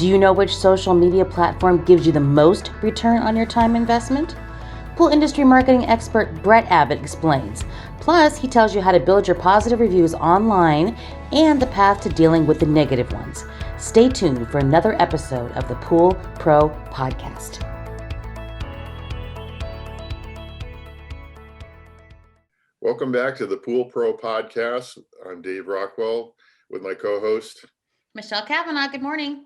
Do you know which social media platform gives you the most return on your time investment? Pool industry marketing expert Brett Abbott explains. Plus, he tells you how to build your positive reviews online and the path to dealing with the negative ones. Stay tuned for another episode of the Pool Pro Podcast. Welcome back to the Pool Pro Podcast. I'm Dave Rockwell with my co-host, Michelle Cavanaugh. Good morning.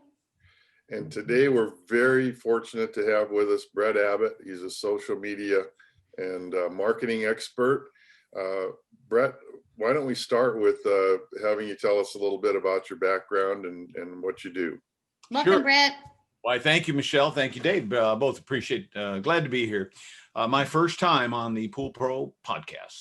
And today we're very fortunate to have with us Brett Abbott. He's a social media and marketing expert. Brett, why don't we start with having you tell us a little bit about your background and what you do? Welcome, sure. Brett. Why, thank you, Michelle. Thank you, Dave. Both appreciate, glad to be here. My first time on the Pool Pro Podcast.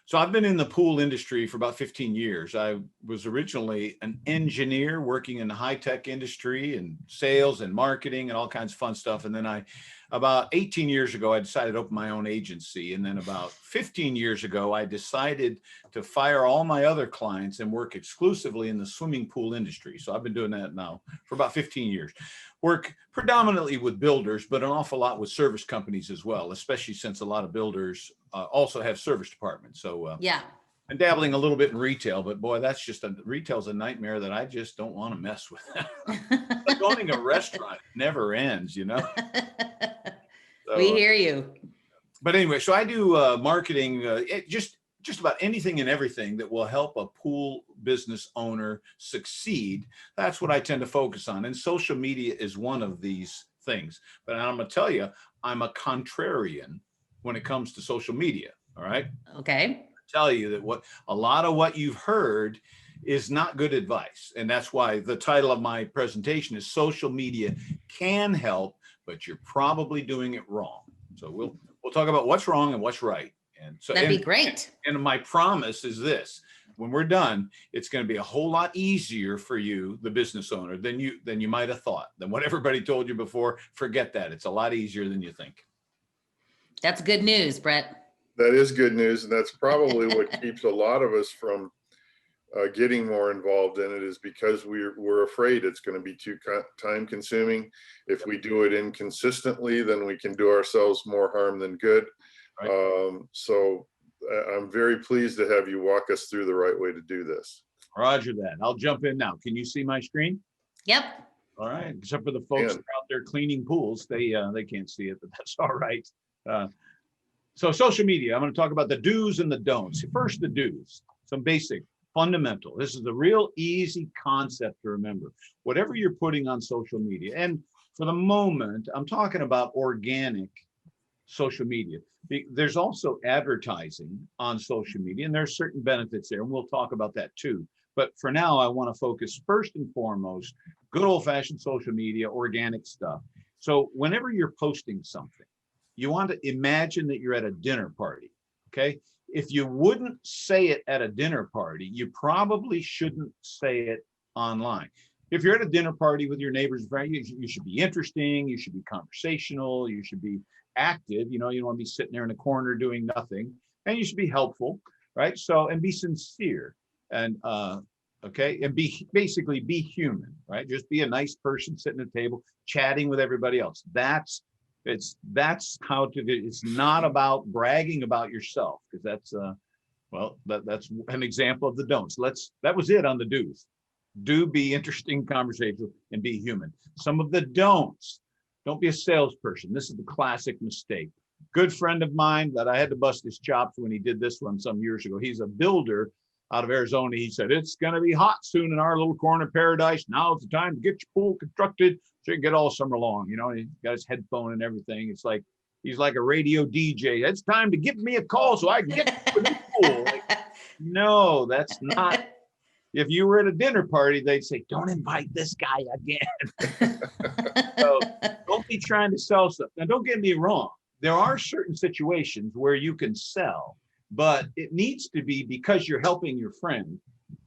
So I've been in the pool industry for about 15 years. I was originally an engineer working in the high-tech industry and sales and marketing and all kinds of fun stuff. And then about 18 years ago, I decided to open my own agency. And then about 15 years ago, I decided to fire all my other clients and work exclusively in the swimming pool industry. So I've been doing that now for about 15 years. Work predominantly with builders, but an awful lot with service companies as well, especially since a lot of builders also have service departments. So yeah, I'm dabbling a little bit in retail, but boy, retail's a nightmare that I just don't want to mess with. Like owning a restaurant never ends, you know? So, we hear you. But anyway, so I do marketing, just about anything and everything that will help a pool business owner succeed. That's what I tend to focus on. And social media is one of these things. But I'm going to tell you, I'm a contrarian when it comes to social media. All right. Okay. Tell you that a lot of what you've heard is not good advice. And that's why the title of my presentation is Social Media Can Help, but you're probably doing it wrong. So we'll talk about what's wrong and what's right. And so that'd be great. And my promise is this: when we're done, it's going to be a whole lot easier for you, the business owner, than you might have thought. Than what everybody told you before. Forget that. It's a lot easier than you think. That's good news, Brett. That is good news, and that's probably what keeps a lot of us from getting more involved in it, is because we're afraid it's going to be too time consuming. If we do it inconsistently, then we can do ourselves more harm than good. Right. So I'm very pleased to have you walk us through the right way to do this. Roger that. I'll jump in now. Can you see my screen? Yep. All right. Except for the folks that are out there cleaning pools, they can't see it, but that's all right. So social media, I'm going to talk about the do's and the don'ts. First, the do's, some basic, fundamental. This is a real easy concept to remember. Whatever you're putting on social media, and for the moment, I'm talking about organic social media. There's also advertising on social media, and there's certain benefits there, and we'll talk about that too. But for now, I want to focus first and foremost, good old-fashioned social media, organic stuff. So whenever you're posting something, you want to imagine that you're at a dinner party, okay? If you wouldn't say it at a dinner party, you probably shouldn't say it online. If you're at a dinner party with your neighbors and friends, you should be interesting, you should be conversational, you should be active, you don't want to be sitting there in a corner doing nothing, and you should be helpful, right? So, and be sincere, and okay, and basically be human, right? Just be a nice person sitting at a table, chatting with everybody else. That's how to do. It's not about bragging about yourself, because that's that's an example of the don'ts. That was it on the do's. Do be interesting, conversational, and be human. Some of the don'ts: don't be a salesperson. This is the classic mistake. Good friend of mine that I had to bust his chops when he did this one some years ago. He's a builder out of Arizona. He said, it's going to be hot soon in our little corner paradise. Now's the time to get your pool constructed so you can get all summer long. He got his headphone and everything. It's like he's like a radio DJ. It's time to give me a call so I can get to the pool. Like, no, that's not. If you were at a dinner party, they'd say, don't invite this guy again. So don't be trying to sell stuff. Now, don't get me wrong. There are certain situations where you can sell, but it needs to be because you're helping your friend.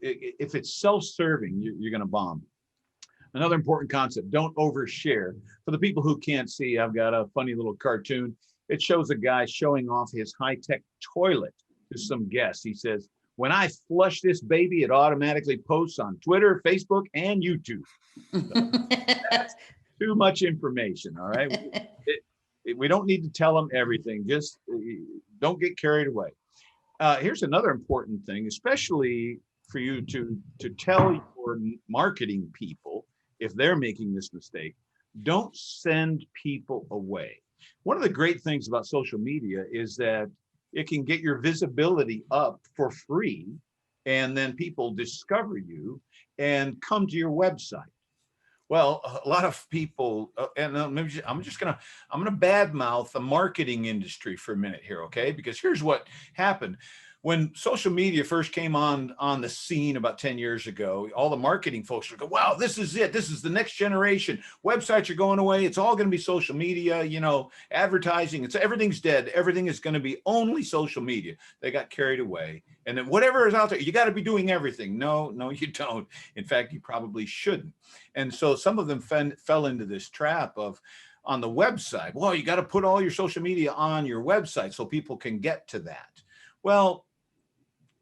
If it's self-serving, you're going to bomb. Another important concept: don't overshare. For the people who can't see, I've got a funny little cartoon. It shows a guy showing off his high-tech toilet to some guests. He says, When I flush this baby, it automatically posts on Twitter, Facebook, and YouTube. So that's too much information. All right. We don't need to tell them everything. Just don't get carried away. Here's another important thing, especially for you to tell your marketing people if they're making this mistake. Don't send people away. One of the great things about social media is that it can get your visibility up for free, and then people discover you and come to your website. Well, a lot of people, and I'm gonna badmouth the marketing industry for a minute here, okay? Because here's what happened. When social media first came on the scene about 10 years ago, all the marketing folks would go, wow, this is it. This is the next generation. Websites are going away. It's all going to be social media, advertising. Everything's dead. Everything is going to be only social media. They got carried away. And then whatever is out there, you got to be doing everything. No, you don't. In fact, you probably shouldn't. And so some of them fell into this trap of, on the website, well, you got to put all your social media on your website so people can get to that. Well,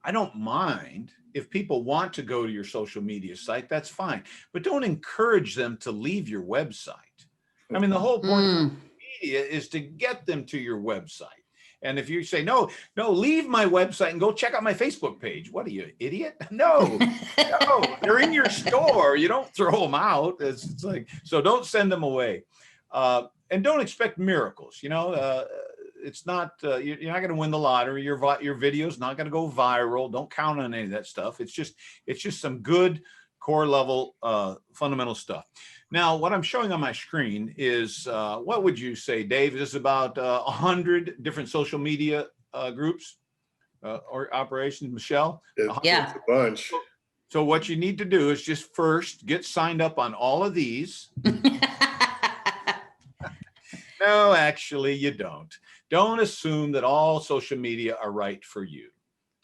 I don't mind if people want to go to your social media site, that's fine, but don't encourage them to leave your website. I mean, the whole point of media is to get them to your website. And if you say, no, leave my website and go check out my Facebook page. What are you, idiot? No, they're in your store. You don't throw them out. It's like, so don't send them away. And don't expect miracles. It's not, you're not going to win the lottery. Your video's not going to go viral. Don't count on any of that stuff. It's just some good core level fundamental stuff. Now, what I'm showing on my screen is, what would you say, Dave? Is about 100 different social media groups or operations, Michelle? Yeah. It's a bunch. So what you need to do is just first get signed up on all of these. No, actually, you don't. Don't assume that all social media are right for you.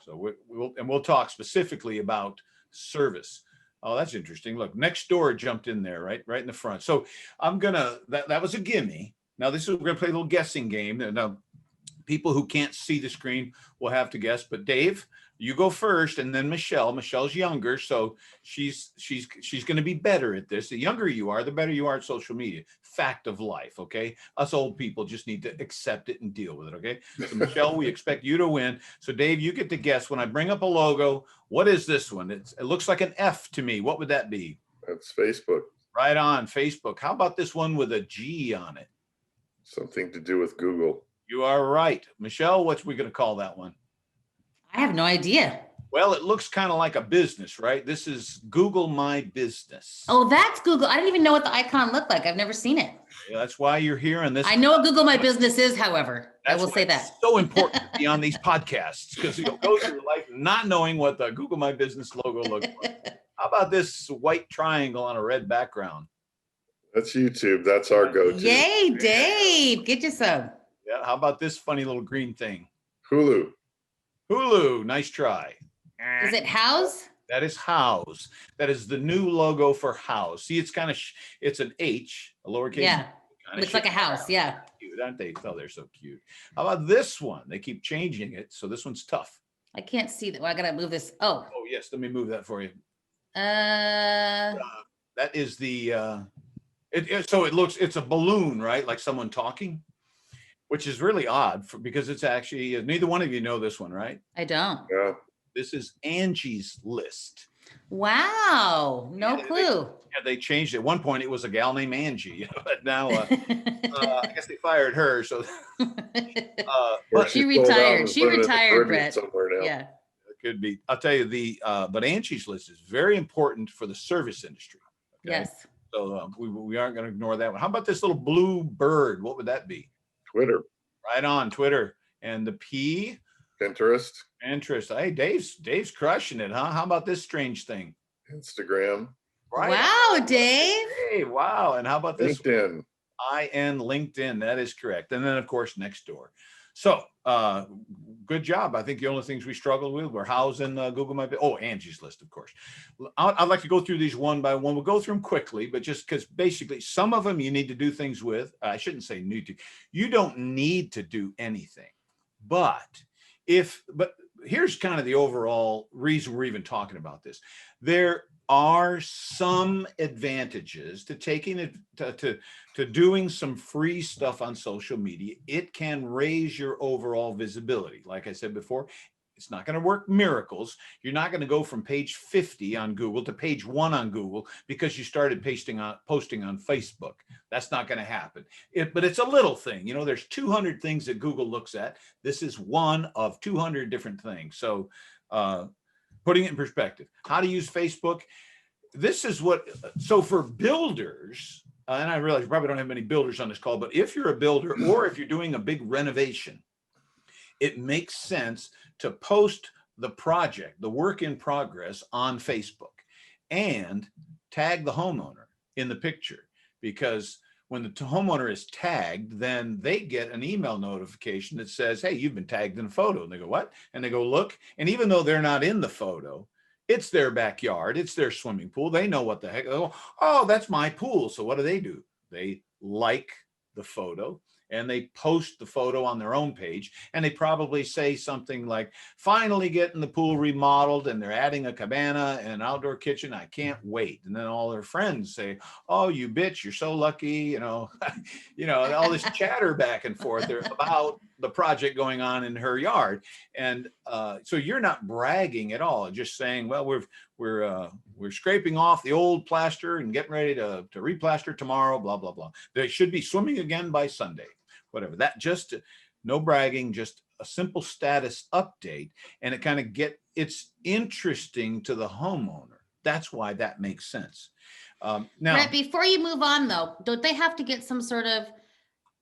So we'll talk specifically about service. Oh, that's interesting. Look, Nextdoor jumped in there, right in the front. So that was a gimme. Now we're gonna play a little guessing game. Now, people who can't see the screen will have to guess. But Dave, you go first, and then Michelle. Michelle's younger, so she's going to be better at this. The younger you are, the better you are at social media. Fact of life, okay? Us old people just need to accept it and deal with it, okay? So Michelle, we expect you to win. So Dave, you get to guess. When I bring up a logo, what is this one? It looks like an F to me. What would that be? That's Facebook. Right on, Facebook. How about this one with a G on it? Something to do with Google. You are right. Michelle, what's we going to call that one? I have no idea. Well, it looks kind of like a business, right? This is Google My Business. Oh, that's Google. I didn't even know what the icon looked like. I've never seen it. Yeah, that's why you're here on this. I know what Google My Business is, however. I will say that. It's so important to be on these podcasts because you'll go through life not knowing what the Google My Business logo looks like. How about this white triangle on a red background? That's YouTube. That's our go-to. Yay, Dave. Get you some. Yeah. How about this funny little green thing? Hulu. Hulu. Nice try. Is it House? That is House. That is the new logo for House. See, it's kind of, it's an H, a lowercase. Yeah. Looks like a house. Yeah. Cute, aren't they? Oh, they're so cute. How about this one? They keep changing it. So this one's tough. I can't see that. Well, I got to move this. Oh. Oh, yes. Let me move that for you. Uh, that is the, so it looks, it's a balloon, right? Like someone talking, which is really odd because it's actually, neither one of you know this one, right? I don't. Yeah. This is Angie's List. Wow. No clue. They changed it. At one point, it was a gal named Angie, but now I guess they fired her. So, but she retired. She retired, Brett. Yeah, it could be. I'll tell you but Angie's List is very important for the service industry. Okay? Yes. So we aren't going to ignore that one. How about this little blue bird? What would that be? Twitter. Right on, Twitter. And the P? Pinterest. Hey, Dave's crushing it, huh? How about this strange thing? Instagram. Right. Wow, Dave. Hey, wow. And how about this? LinkedIn. LinkedIn. That is correct. And then, of course, Nextdoor. So, good job. I think the only things we struggled with were House and Google My Business. Oh, Angie's List, of course. I'd like to go through these one by one. We'll go through them quickly, but just because basically some of them you need to do things with. I shouldn't say need to. You don't need to do anything, but here's kind of the overall reason we're even talking about this. There are some advantages to taking it to doing some free stuff on social media. It can raise your overall visibility. Like I said before, it's not going to work miracles. You're not going to go from page 50 on Google to page 1 on Google because you started posting on Facebook. That's not going to happen. But it's a little thing. You know, there's 200 things that Google looks at. This is one of 200 different things. So putting it in perspective, how to use Facebook. This is what, so for builders, and I realize you probably don't have many builders on this call, but if you're a builder or if you're doing a big renovation, it makes sense to post the project, the work in progress on Facebook and tag the homeowner in the picture, because when the homeowner is tagged, then they get an email notification that says, hey, you've been tagged in a photo. And they go, what? And they go, look. And even though they're not in the photo, it's their backyard, it's their swimming pool. They know what the heck. They go, oh, that's my pool. So what do? They like the photo and they post the photo on their own page. And they probably say something like, finally getting the pool remodeled and they're adding a cabana and an outdoor kitchen. I can't wait. And then all their friends say, oh, you bitch, you're so lucky. You know, all this chatter back and forth about the project going on in her yard. And so you're not bragging at all, just saying, well, we're scraping off the old plaster and getting ready to replaster tomorrow, blah, blah, blah. They should be swimming again by Sunday, whatever. That just no bragging, just a simple status update. And it kind of it's interesting to the homeowner. That's why that makes sense. Now, Brett, before you move on though, don't they have to get some sort of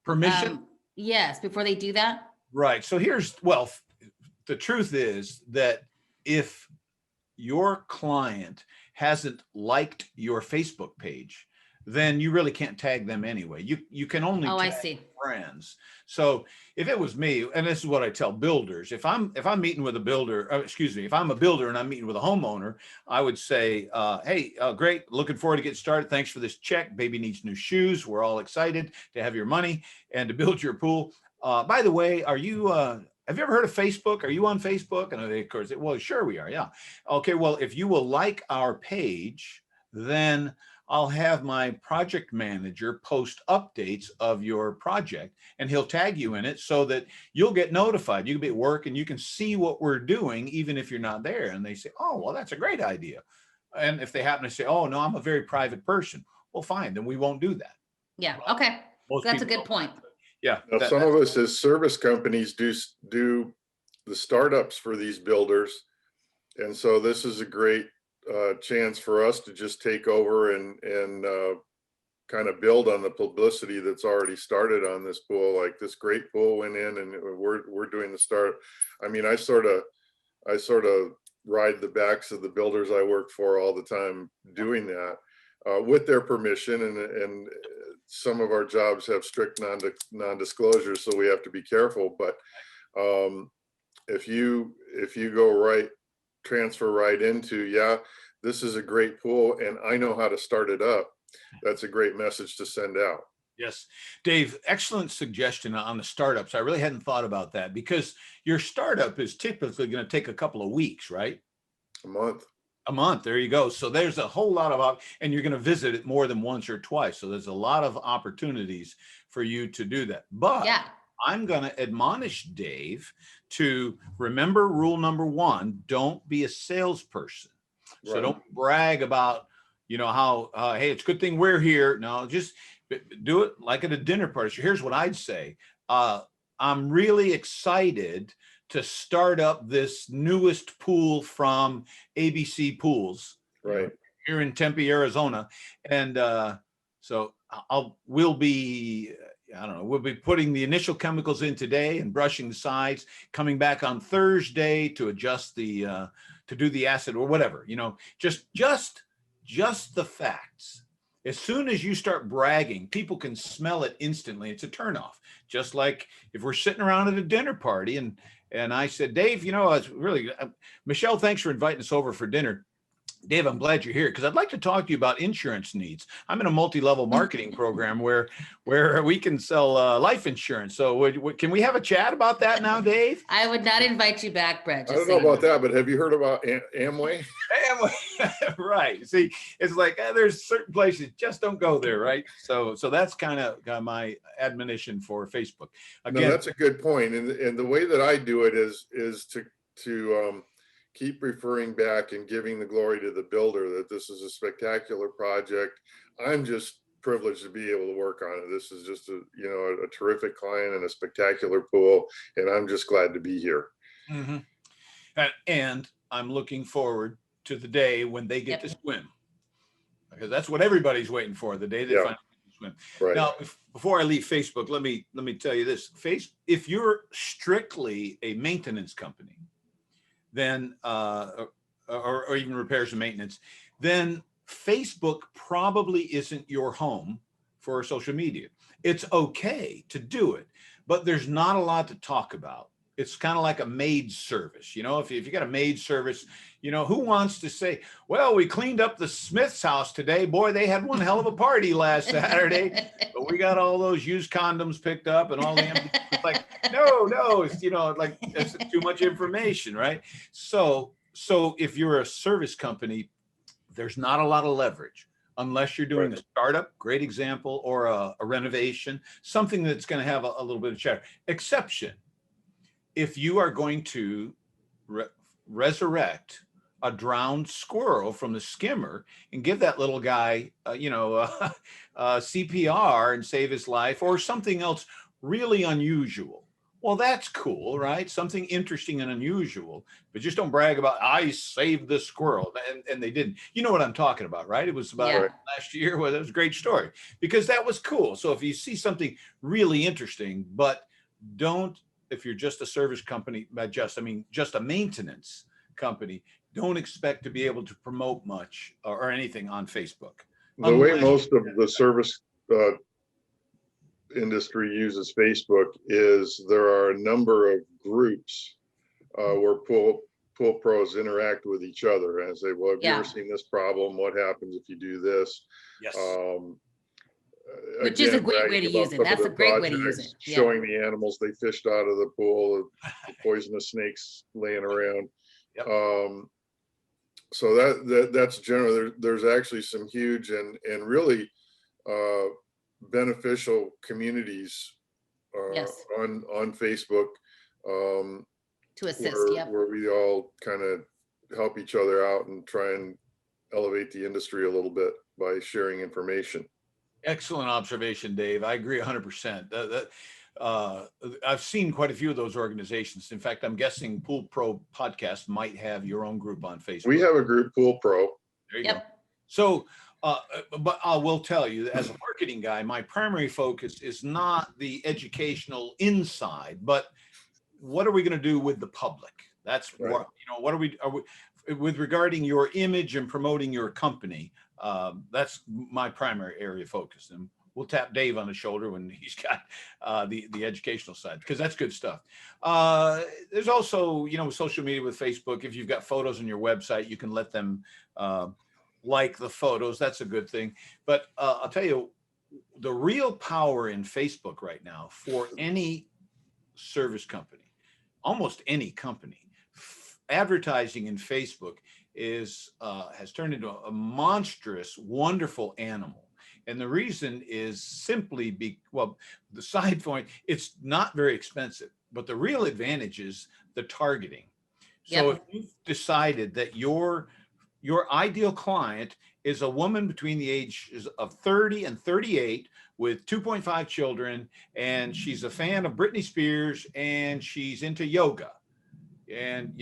permission? Yes, before they do that? Right. So the truth is that if your client hasn't liked your Facebook page, then you really can't tag them anyway. You can only tag friends. So if it was me, and this is what I tell builders, if I'm meeting with a builder, if I'm a builder and I'm meeting with a homeowner, I would say, hey, great, looking forward to get started. Thanks for this check. Baby needs new shoes. We're all excited to have your money and to build your pool. By the way, have you ever heard of Facebook? Are you on Facebook? And of course, well, sure we are. Yeah. Okay. Well, if you will like our page, then I'll have my project manager post updates of your project and he'll tag you in it so that you'll get notified. You can be at work and you can see what we're doing, even if you're not there. And they say, oh, well, that's a great idea. And if they happen to say, oh, no, I'm a very private person. Well, fine, then we won't do that. Yeah. Okay. That's a good point. Yeah. Now, some of us as service companies do the startups for these builders. And so this is a great chance for us to just take over and kind of build on the publicity that's already started on this pool. Like this great pool went in and we're doing the start. I mean, I sort of ride the backs of the builders I work for all the time doing that with their permission, and some of our jobs have strict non-disclosure, so we have to be careful. But if you go transfer right into, this is a great pool and I know how to start it up, that's a great message to send out. Yes. Dave, excellent suggestion on the startups. I really hadn't thought about that because your startup is typically going to take a couple of weeks, right? A month. There you go. So there's a whole lot of, and you're going to visit it more than once or twice. So there's a lot of opportunities for you to do that. But yeah, I'm going to admonish Dave to remember rule number 1, don't be a salesperson. Right. So don't brag about, how, hey, it's a good thing we're here. No, just do it like at a dinner party. So here's what I'd say. I'm really excited to start up this newest pool from ABC Pools, right here in Tempe, Arizona. And so we'll be putting the initial chemicals in today and brushing the sides, coming back on Thursday to adjust to do the acid or whatever, just the facts. As soon as you start bragging, people can smell it instantly. It's a turnoff. Just like if we're sitting around at a dinner party and I said, Dave, it's really, Michelle, thanks for inviting us over for dinner. Dave, I'm glad you're here because I'd like to talk to you about insurance needs. I'm in a multi-level marketing program where we can sell life insurance. So can we have a chat about that now, Dave? I would not invite you back, Brett. I Just don't know so you about that, but have you heard about Amway? Right. See, it's like there's certain places just don't go there, right? So that's kind of my admonition for Facebook. Again, No, that's a good point. And the way that I do it is to keep referring back and giving the glory to the builder that this is a spectacular project. I'm just privileged to be able to work on it. This is just a terrific client and a spectacular pool, and I'm just glad to be here. mm-hmm. And I'm looking forward to the day when they get Yep. to swim, because that's what everybody's waiting for, the day they Yeah. finally get to swim. Right. Now, before I leave Facebook, let me tell you this: if you're strictly a maintenance company, then or even repairs and maintenance, then Facebook probably isn't your home for social media. It's okay to do it, but there's not a lot to talk about. It's kind of like a maid service. If you got a maid service, who wants to say, well, we cleaned up the Smith's house today. Boy, they had one hell of a party last Saturday, but we got all those used condoms picked up and all the empty. It's like, no, it's, like it's too much information, right? So if you're a service company, there's not a lot of leverage unless you're doing a startup, great example, or a renovation, something that's going to have a little bit of chatter. Exception, if you are going to resurrect a drowned squirrel from the skimmer and give that little guy, CPR and save his life, or something else really unusual. Well, that's cool, right? Something interesting and unusual, but just don't brag about, I saved the squirrel. And they didn't. You know what I'm talking about, right? It was about last year. Well, that was a great story because that was cool. So if you see something really interesting, but don't, if you're just a service company, just a maintenance company, don't expect to be able to promote much or anything on Facebook. The way most of the service industry uses Facebook is there are a number of groups where pool pros interact with each other and say, well, have you ever seen this problem? What happens if you do this? Yes. Which is a great way to use it. That's a great way to use it. Yeah. Showing the animals they fished out of the pool, the poisonous snakes laying around. Yep. So that's generally, there's actually some huge and really beneficial communities on Facebook to assist, where we all kind of help each other out and try and elevate the industry a little bit by sharing information. Excellent observation, Dave. I agree 100%. I've seen quite a few of those organizations. In fact, I'm guessing Pool Pro Podcast might have your own group on Facebook. We have a group, Pool Pro. There you go. So, but I will tell you, as a marketing guy, my primary focus is not the educational inside, but what are we going to do with the public? That's what, what are we with regarding your image and promoting your company? That's my primary area of focus. And we'll tap Dave on the shoulder when he's got the educational side, because that's good stuff. There's also, social media with Facebook. If you've got photos on your website, you can let them like the photos. That's a good thing. But I'll tell you, the real power in Facebook right now for any service company, almost any company, advertising in Facebook has turned into a monstrous, wonderful animal. And the reason is simply the side point, it's not very expensive, but the real advantage is the targeting. So if you've decided that your ideal client is a woman between the ages of 30 and 38 with 2.5 children, and she's a fan of Britney Spears, and she's into yoga, and,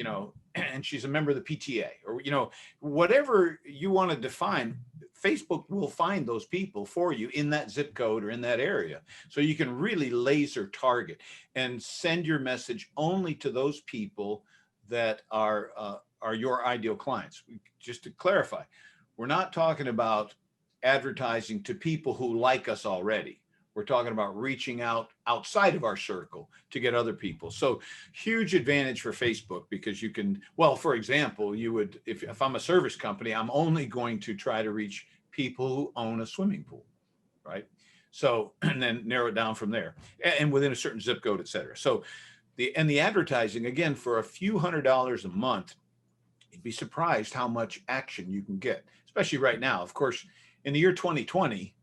and she's a member of the PTA, or, whatever you want to define, Facebook will find those people for you in that zip code or in that area. So you can really laser target and send your message only to those people that are your ideal clients. Just to clarify, we're not talking about advertising to people who like us already. We're talking about reaching out outside of our circle to get other people. So huge advantage for Facebook, because you can, well, for example, you would, if I'm a service company, I'm only going to try to reach people who own a swimming pool, right? So, and then narrow it down from there, and within a certain zip code, et cetera. So the advertising, again, for a few $100s a month, you'd be surprised how much action you can get, especially right now. Of course, in the year 2020,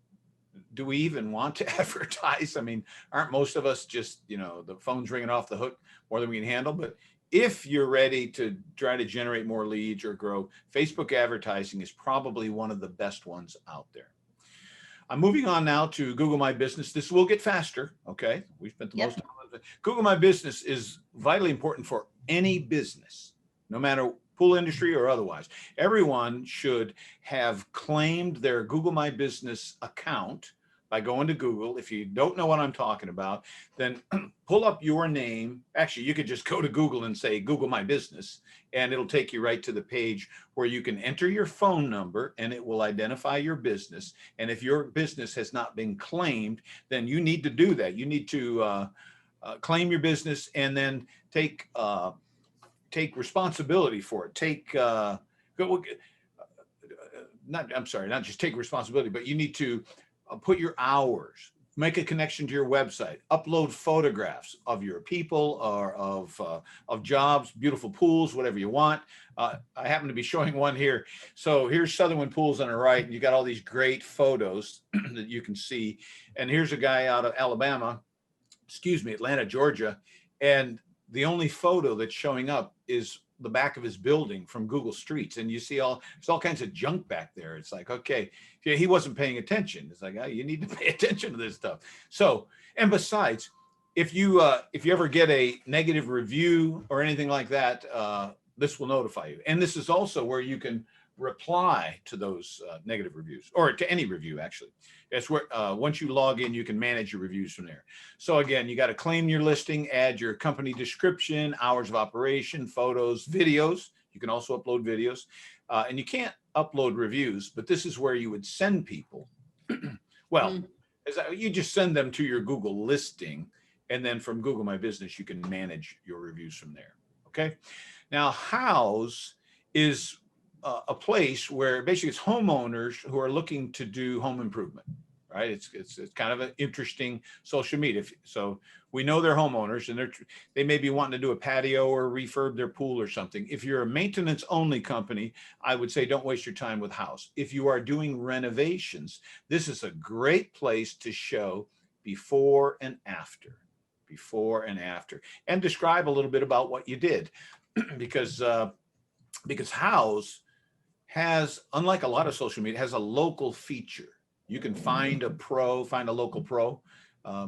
do we even want to advertise? I mean, aren't most of us just, the phone's ringing off the hook more than we can handle? But if you're ready to try to generate more leads or grow, Facebook advertising is probably one of the best ones out there. I'm moving on now to Google My Business. This will get faster, okay? We spent the most time on it. Google My Business is vitally important for any business, no matter pool industry or otherwise. Everyone should have claimed their Google My Business account by going to Google. If you don't know what I'm talking about, then pull up your name. Actually, you could just go to Google and say Google My Business, and it'll take you right to the page where you can enter your phone number and it will identify your business. And if your business has not been claimed, then you need to do that. You need to claim your business and then take responsibility for it. Not just take responsibility, but you need to put your hours, make a connection to your website, upload photographs of your people or of jobs, beautiful pools, whatever you want. I happen to be showing one here. So here's Sutherland Pools on the right, and you got all these great photos that you can see. And here's a guy out of Atlanta, Georgia, and the only photo that's showing up is the back of his building from Google Streets. And you see there's all kinds of junk back there. It's like, okay, he wasn't paying attention. It's like, you need to pay attention to this stuff. So, and besides, if you ever get a negative review or anything like that, this will notify you. And this is also where you can reply to those negative reviews, or to any review, actually. That's where once you log in, you can manage your reviews from there. So again, you got to claim your listing, add your company description, hours of operation, photos, videos. You can also upload videos, and you can't upload reviews, but this is where you would send people. Well, you just send them to your Google listing, and then from Google My Business, you can manage your reviews from there. Okay. Now, House is a place where basically it's homeowners who are looking to do home improvement, right? It's kind of an interesting social media. So we know they're homeowners, and they may be wanting to do a patio or refurb their pool or something. If you're a maintenance only company, I would say don't waste your time with House. If you are doing renovations, this is a great place to show before and after, and describe a little bit about what you did, because House has, unlike a lot of social media, has a local feature. You can find a local pro.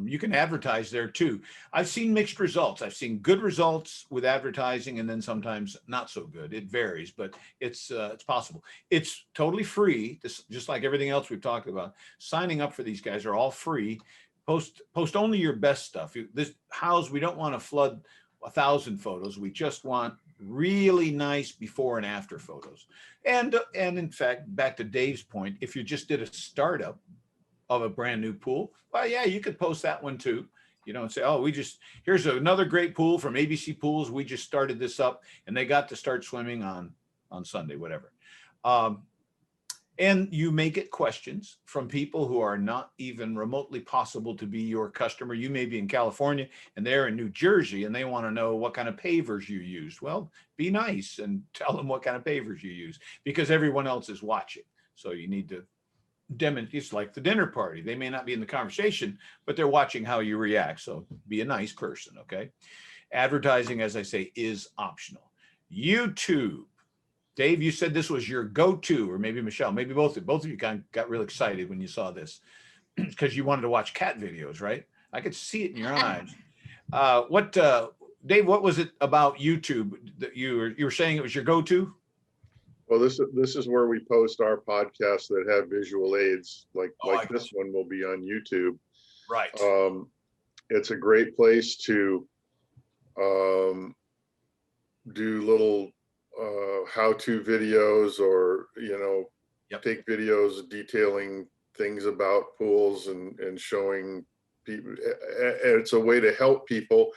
You can advertise there too. I've seen mixed results. I've seen good results with advertising, and then sometimes not so good. It varies, but it's possible. It's totally free, just like everything else we've talked about. Signing up for these guys are all free. Post only your best stuff. This House, we don't want to flood 1,000 photos. We just want really nice before and after photos. And in fact, back to Dave's point, if you just did a startup of a brand new pool, well, yeah, you could post that one too, and say, oh, here's another great pool from ABC Pools. We just started this up, and they got to start swimming on Sunday, whatever. And you may get questions from people who are not even remotely possible to be your customer. You may be in California and they're in New Jersey, and they want to know what kind of pavers you use. Well, be nice and tell them what kind of pavers you use, because everyone else is watching. So you need to demonstrate. It's like the dinner party. They may not be in the conversation, but they're watching how you react. So be a nice person, okay? Advertising, as I say, is optional. YouTube. Dave, you said this was your go-to, or maybe Michelle, maybe both of you kind of got real excited when you saw this because you wanted to watch cat videos, right? I could see it in your eyes. Dave, what was it about YouTube that you were saying it was your go-to? Well, this is where we post our podcasts that have visual aids, like this one will be on YouTube. Right. It's a great place to do little how-to videos, or take videos detailing things about pools and showing people. It's a way to help people,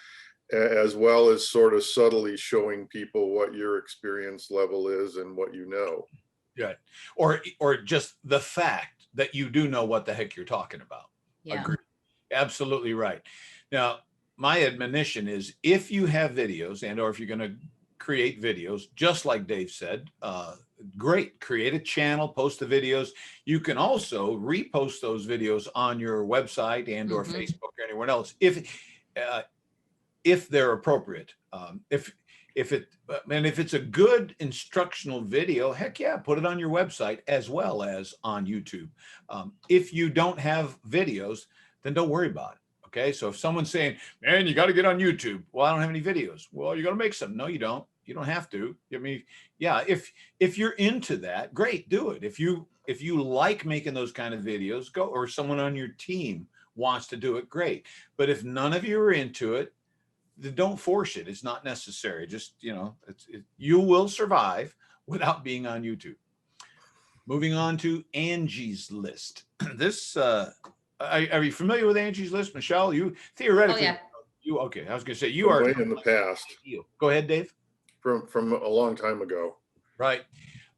as well as sort of subtly showing people what your experience level is and what you know. Good. Or just the fact that you do know what the heck you're talking about. Yeah. Agreed. Absolutely right. Now, my admonition is, if you have videos and or if you're going to create videos, just like Dave said, great, create a channel, post the videos. You can also repost those videos on your website and or Facebook or anywhere else if they're appropriate. If it's a good instructional video, heck yeah, put it on your website as well as on YouTube. If you don't have videos, then don't worry about it. Okay, so if someone's saying, man, you got to get on YouTube. Well, I don't have any videos. Well, you got to make some. No, you don't. You don't have to. I mean, yeah, if you're into that, great, do it. If you like making those kind of videos, go, or someone on your team wants to do it, great. But if none of you are into it, then don't force it. It's not necessary. Just, you will survive without being on YouTube. Moving on to Angie's List. This, are you familiar with Angie's List, Michelle? You theoretically, okay. I was going to say you are way in the past. Go ahead, Dave. From a long time ago. Right.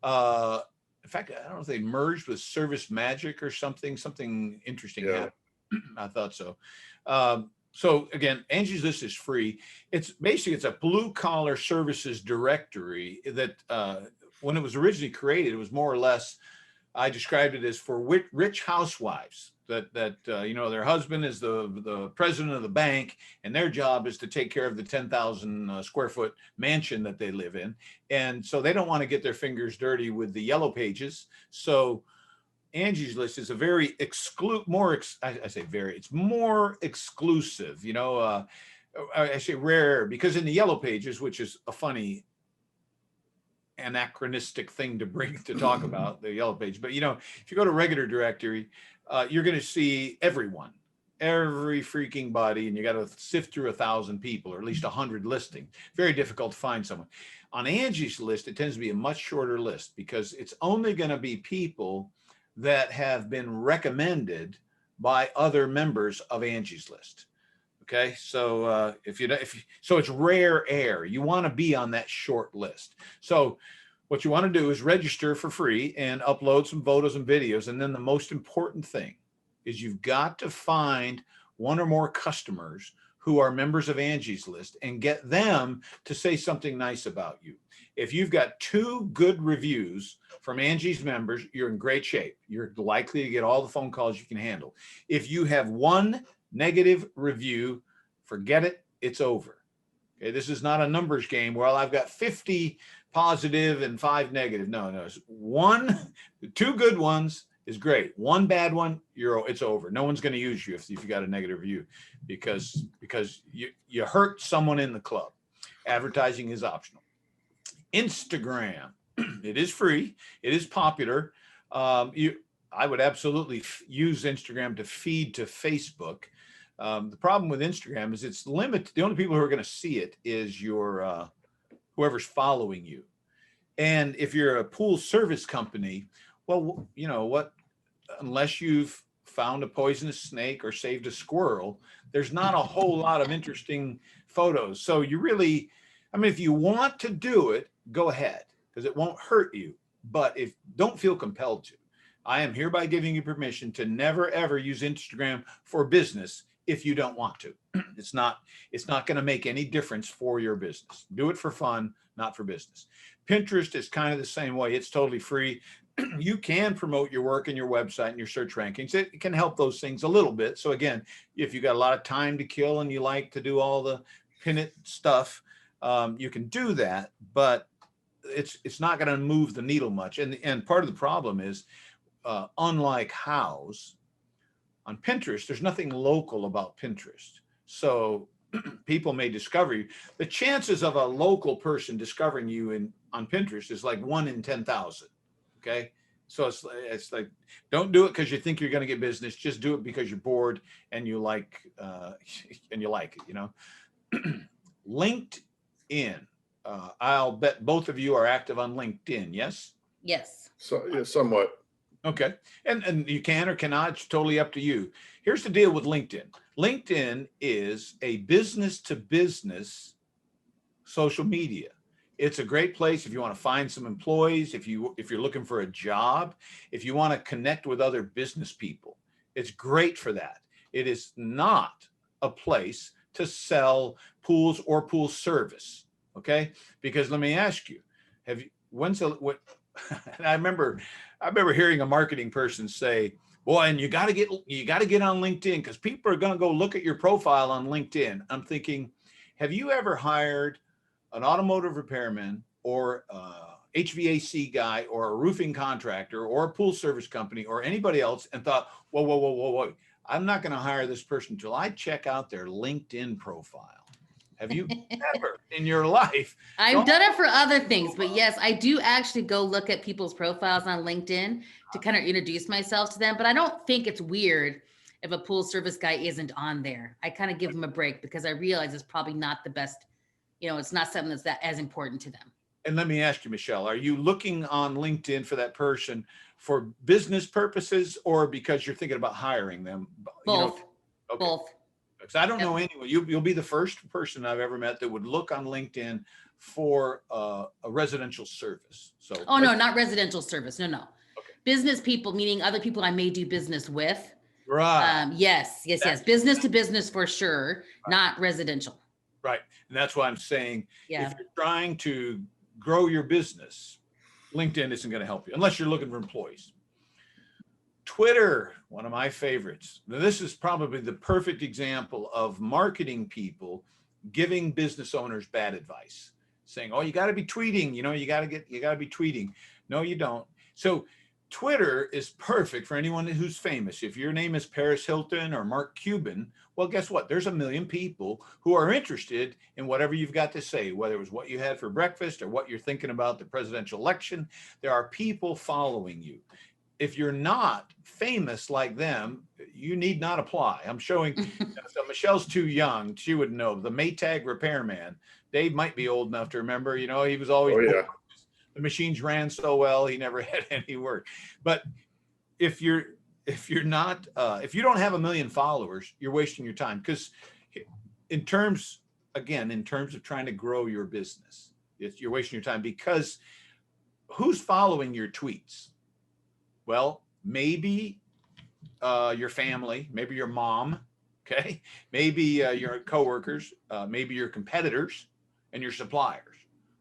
In fact, I don't know if they merged with Service Magic or something interesting happened. I thought so. So again, Angie's List is free. It's a blue collar services directory that when it was originally created, it was more or less, I described it as for rich housewives that their husband is the president of the bank, and their job is to take care of the 10,000 square foot mansion that they live in. And so they don't want to get their fingers dirty with the yellow pages. So Angie's List is a very it's more exclusive, I say rare, because in the yellow pages, which is a funny anachronistic thing to talk about, the yellow page. But, if you go to regular directory, you're going to see every freaking body, and you got to sift through 1,000 people, or at least 100 listing. Very difficult to find someone. On Angie's List, it tends to be a much shorter list because it's only going to be people that have been recommended by other members of Angie's List. Okay, so so it's rare air. You want to be on that short list. So what you want to do is register for free and upload some photos and videos. And then the most important thing is you've got to find one or more customers who are members of Angie's List and get them to say something nice about you. If you've got 2 good reviews from Angie's members, you're in great shape. You're likely to get all the phone calls you can handle. If you have 1 negative review, forget it, it's over. Okay, this is not a numbers game. Well, I've got 50 positive and 5 negative. No, it's 2 good ones is great. 1 bad one, it's over. No one's going to use you if you got a negative review because you hurt someone in the club. Advertising is optional. Instagram, it is free. It is popular. I would absolutely use Instagram to feed to Facebook. The problem with Instagram is it's limited. The only people who are going to see it is your whoever's following you. And if you're a pool service company, well, you know what? Unless you've found a poisonous snake or saved a squirrel, there's not a whole lot of interesting photos. So you really, if you want to do it, go ahead, because it won't hurt you. But don't feel compelled to. I am hereby giving you permission to never, ever use Instagram for business if you don't want to. It's not going to make any difference for your business. Do it for fun, not for business. Pinterest is kind of the same way. It's totally free. You can promote your work and your website and your search rankings. It can help those things a little bit. So again, if you got a lot of time to kill and you like to do all the pin it stuff, you can do that, but it's not going to move the needle much. And part of the problem is, unlike House, on Pinterest, there's nothing local about Pinterest. So people may discover you. The chances of a local person discovering you on Pinterest is like 1 in 10,000. Okay. So it's like, don't do it because you think you're going to get business. Just do it because you're bored and you like it, LinkedIn. I'll bet both of you are active on LinkedIn. Yes. Yes. So yeah, somewhat. Okay. And you can or cannot, it's totally up to you. Here's the deal with LinkedIn. LinkedIn is a business to business social media. It's a great place if you want to find some employees, if you're looking for a job, if you want to connect with other business people. It's great for that. It is not a place to sell pools or pool service. Okay? Because let me ask you, have you what I remember hearing a marketing person say, boy, and you got to get on LinkedIn because people are going to go look at your profile on LinkedIn. I'm thinking, have you ever hired an automotive repairman or HVAC guy or a roofing contractor or a pool service company or anybody else and thought, whoa, I'm not going to hire this person until I check out their LinkedIn profile? Have you ever in your life? I've done it for other things, but yes, I do actually go look at people's profiles on LinkedIn to kind of introduce myself to them. But I don't think it's weird if a pool service guy isn't on there. I kind of give them a break because I realize it's probably not the best, it's not something that's that as important to them. And let me ask you, Michelle, are you looking on LinkedIn for that person for business purposes or because you're thinking about hiring them? Both. Okay. Both. Because I don't know anyone. You'll be the first person I've ever met that would look on LinkedIn for a residential service. So. Oh, no, not residential service. No. Okay. Business people, meaning other people I may do business with. Right. Yes. Business to business for sure, not residential. Right. And that's why I'm saying Yeah. if you're trying to grow your business, LinkedIn isn't going to help you unless you're looking for employees. Twitter, one of my favorites. Now, this is probably the perfect example of marketing people giving business owners bad advice, saying, "Oh, you got to be tweeting. You got to be tweeting." No, you don't. So Twitter is perfect for anyone who's famous. If your name is Paris Hilton or Mark Cuban, well, guess what? There's a million people who are interested in whatever you've got to say, whether it was what you had for breakfast or what you're thinking about the presidential election. There are people following you. If you're not famous like them, you need not apply. I'm showing, so Michelle's too young. She would know. The Maytag repairman, Dave might be old enough to remember, he was always, the machines ran so well, he never had any work. But if you don't have a million followers, you're wasting your time. Because in terms of trying to grow your business, you're wasting your time because who's following your tweets? Well, maybe your family, maybe your mom, okay? Maybe your coworkers, maybe your competitors and your suppliers.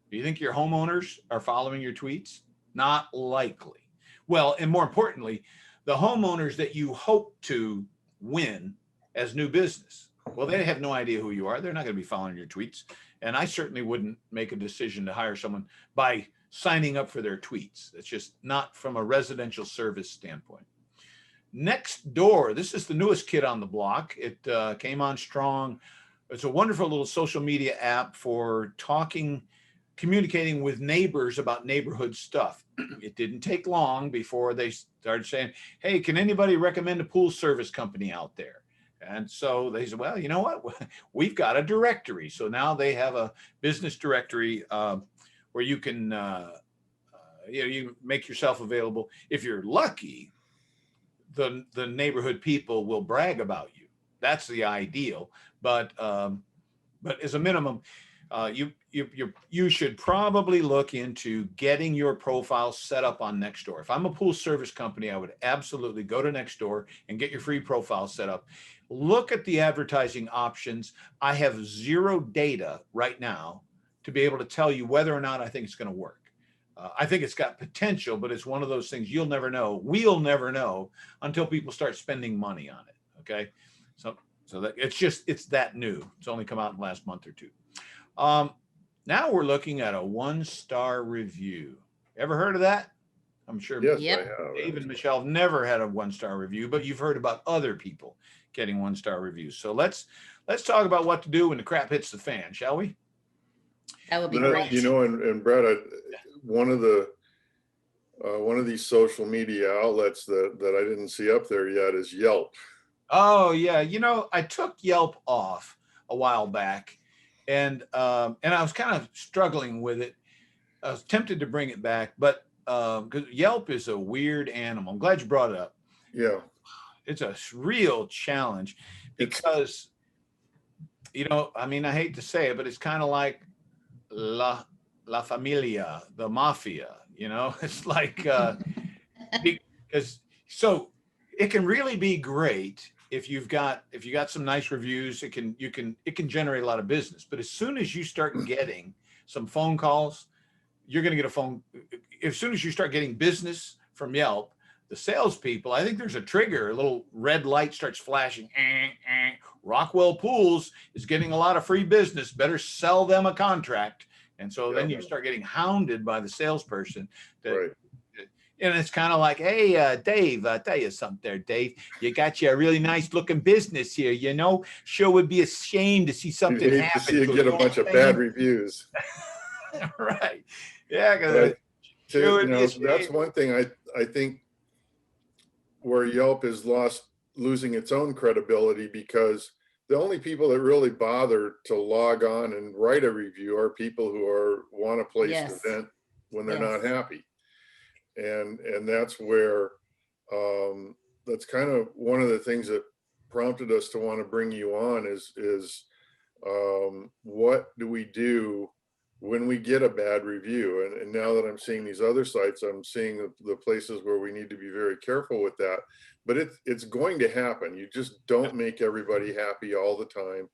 Do you think your homeowners are following your tweets? Not likely. Well, and more importantly, the homeowners that you hope to win as new business, well, they have no idea who you are. They're not going to be following your tweets. And I certainly wouldn't make a decision to hire someone by signing up for their tweets. It's just not from a residential service standpoint. Nextdoor, this is the newest kid on the block. It came on strong. It's a wonderful little social media app for communicating with neighbors about neighborhood stuff. It didn't take long before they started saying, hey, can anybody recommend a pool service company out there? And so they said, well, you know what? We've got a directory. So now they have a business directory where you can, you make yourself available. If you're lucky, the neighborhood people will brag about you. That's the ideal. But as a minimum, you should probably look into getting your profile set up on Nextdoor. If I'm a pool service company, I would absolutely go to Nextdoor and get your free profile set up. Look at the advertising options. I have zero data right now to be able to tell you whether or not I think it's going to work. I think it's got potential, but it's one of those things you'll never know. We'll never know until people start spending money on it. Okay, so that it's that new. It's only come out in the last month or two. Now we're looking at a 1-star review. Ever heard of that? I'm sure. Yes, Yep. I have. Dave and Michelle have never had a 1-star review, but you've heard about other people getting 1-star reviews. So let's talk about what to do when the crap hits the fan, shall we? That would be great. And Brett, one of these social media outlets that I didn't see up there yet is Yelp. Oh yeah, I took Yelp off a while back, and I was kind of struggling with it. I was tempted to bring it back, but because Yelp is a weird animal. I'm glad you brought it up. Yeah. It's a real challenge because, I mean, I hate to say it, but it's kind of like La Familia, the mafia, it's like, because so it can really be great if you got some nice reviews. It can generate a lot of business, but as soon as you start getting some phone calls, you're going to get a phone. As soon as you start getting business from Yelp, the salespeople, I think there's a trigger, a little red light starts flashing. Rockwell Pools is getting a lot of free business. Better sell them a contract. And so then you start getting hounded by the salesperson. Right. And it's kind of like, hey, Dave, I'll tell you something there, Dave. You got you a really nice looking business here, Sure would be ashamed to see something You'd hate happen. to see you get a bunch of bad reviews. Right. Yeah, because that's one thing I think where Yelp is losing its own credibility, because the only people that really bother to log on and write a review are people who want a place to vent when they're not happy. And that's where that's kind of one of the things that prompted us to want to bring you on is what do we do when we get a bad review? And now that I'm seeing these other sites, I'm seeing the places where we need to be very careful with that. But it's going to happen. You just don't make everybody happy all the time.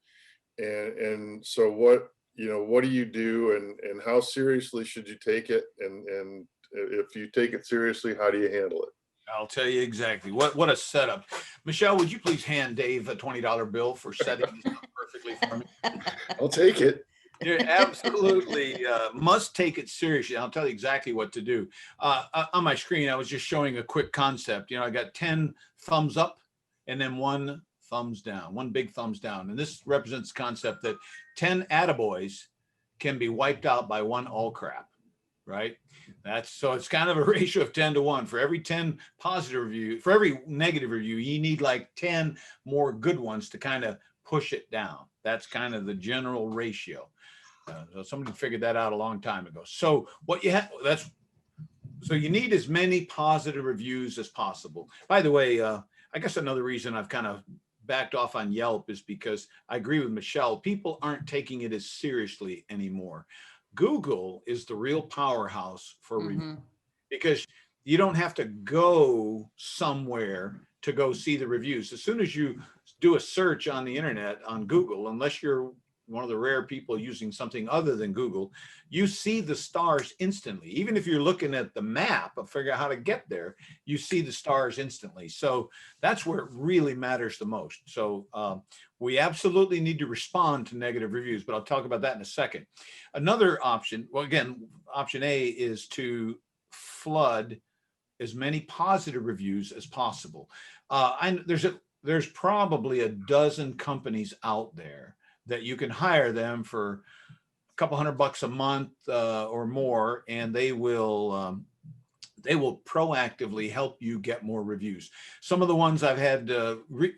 And so what do you do, and how seriously should you take it? And if you take it seriously, how do you handle it? I'll tell you exactly. What a setup. Michelle, would you please hand Dave a $20 bill for setting this up perfectly for me? I'll take it. You absolutely must take it seriously. I'll tell you exactly what to do. On my screen, I was just showing a quick concept. I got 10 thumbs up and then 1 thumbs down, 1 big thumbs down. And this represents the concept that 10 attaboys can be wiped out by 1 all crap, right? So it's kind of a ratio of 10 to 1. For every 10 positive review, for every negative review, you need like 10 more good ones to kind of push it down. That's kind of the general ratio. So somebody figured that out a long time ago. So what you have, so you need as many positive reviews as possible. By the way, I guess another reason I've kind of backed off on Yelp is because I agree with Michelle. People aren't taking it as seriously anymore. Google is the real powerhouse for review, because you don't have to go somewhere to go see the reviews. As soon as you do a search on the internet on Google, unless you're one of the rare people using something other than Google, you see the stars instantly. Even if you're looking at the map and figure out how to get there, you see the stars instantly. So that's where it really matters the most. So we absolutely need to respond to negative reviews, but I'll talk about that in a second. Another option, well, again, option A is to flood as many positive reviews as possible. There's probably a dozen companies out there that you can hire them for a couple $100 a month or more, and they will proactively help you get more reviews. Some of the ones I've had,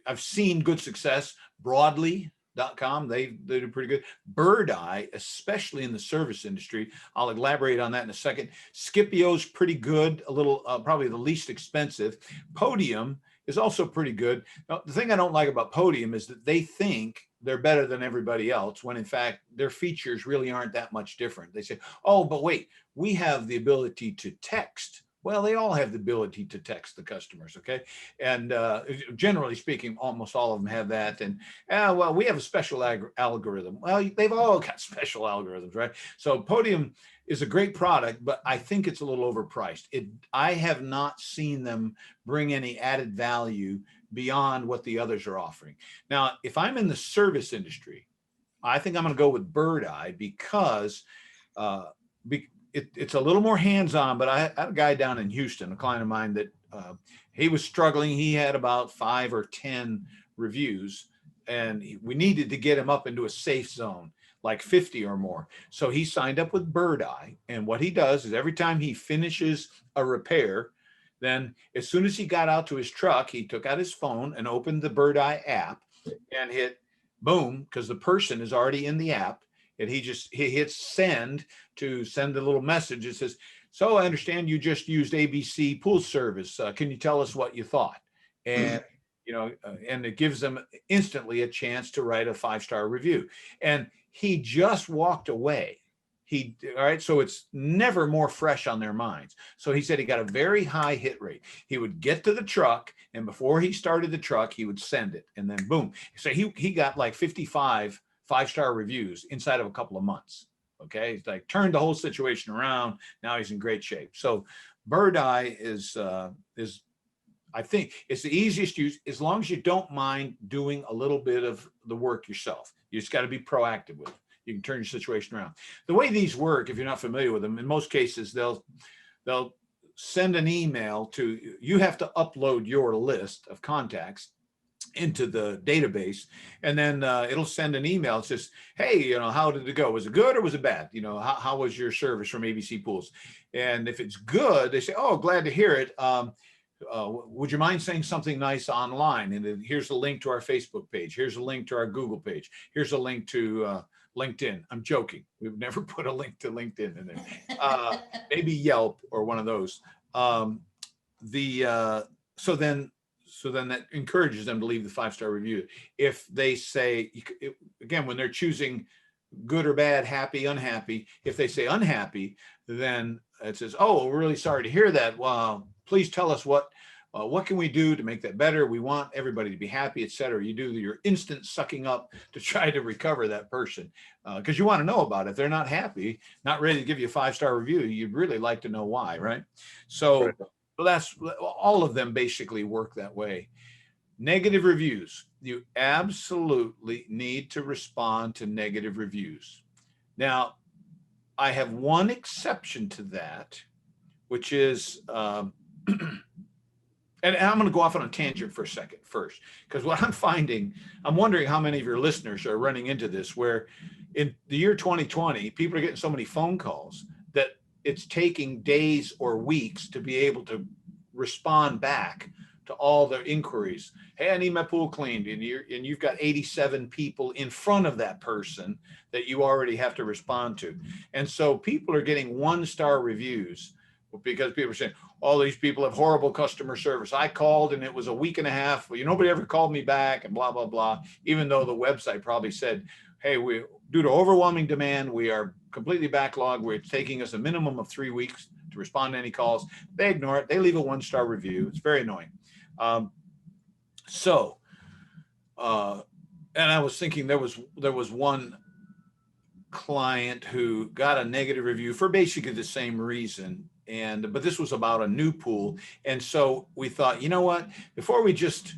I've seen good success. Broadly.com, they do pretty good. Bird Eye, especially in the service industry. I'll elaborate on that in a second. Scipio's pretty good, a little, probably the least expensive. Podium is also pretty good. Now, the thing I don't like about Podium is that they think they're better than everybody else, when in fact their features really aren't that much different. They say, oh, but wait, we have the ability to text. Well, they all have the ability to text the customers, okay? And generally speaking, almost all of them have that. And well, we have a special algorithm. Well, they've all got special algorithms, right? So Podium is a great product, but I think it's a little overpriced. I have not seen them bring any added value beyond what the others are offering. Now, if I'm in the service industry, I think I'm going to go with Bird Eye because it's a little more hands-on. But I had a guy down in Houston, a client of mine, that he was struggling. He had about 5 or 10 reviews, and we needed to get him up into a safe zone, like 50 or more. So he signed up with Bird Eye, and what he does is every time he finishes a repair, then as soon as he got out to his truck, he took out his phone and opened the Bird Eye app and hit boom, because the person is already in the app, and he hits send to send a little message. It says, So I understand you just used ABC Pool Service. Can you tell us what you thought? And and it gives them instantly a chance to write a 5-star review. And he just walked away. All right, so it's never more fresh on their minds. So he said he got a very high hit rate. He would get to the truck, and before he started the truck, he would send it, and then boom. So he got like 55 5-star reviews inside of a couple of months. Okay, he's like turned the whole situation around. Now he's in great shape. So Bird Eye is I think it's the easiest use, as long as you don't mind doing a little bit of the work yourself. You just got to be proactive with it. You can turn your situation around. The way these work, if you're not familiar with them, in most cases, they'll send an email to you. You have to upload your list of contacts into the database, and then it'll send an email. It says, hey, how did it go? Was it good or was it bad? How was your service from ABC Pools? And if it's good, they say, oh, glad to hear it. Would you mind saying something nice online? And then here's a link to our Facebook page. Here's a link to our Google page. Here's a link to LinkedIn. I'm joking. We've never put a link to LinkedIn in there. Maybe Yelp or one of those. So then that encourages them to leave the 5-star review. If they say, again, when they're choosing good or bad, happy, unhappy, if they say unhappy, then it says, oh, we're really sorry to hear that. Well, please tell us what can we do to make that better? We want everybody to be happy, et cetera. You do your instant sucking up to try to recover that person, because you want to know about it. If they're not happy, not ready to give you a 5-star review, you'd really like to know why, right? So that's all of them basically work that way. Negative reviews. You absolutely need to respond to negative reviews. Now, I have one exception to that, which is, and I'm going to go off on a tangent for a second first, because what I'm finding, I'm wondering how many of your listeners are running into this, where in the year 2020, people are getting so many phone calls that it's taking days or weeks to be able to respond back to all the inquiries. Hey, I need my pool cleaned. And you've got 87 people in front of that person that you already have to respond to. And so people are getting 1-star reviews because people are saying, all these people have horrible customer service. I called and it was a week and a half. Well, nobody ever called me back and blah, blah, blah. Even though the website probably said, hey, due to overwhelming demand, we are completely backlogged. It's taking us a minimum of 3 weeks to respond to any calls. They ignore it. They leave a 1-star review. It's very annoying. And I was thinking there was one client who got a negative review for basically the same reason. But this was about a new pool. And so we thought, you know what, before we just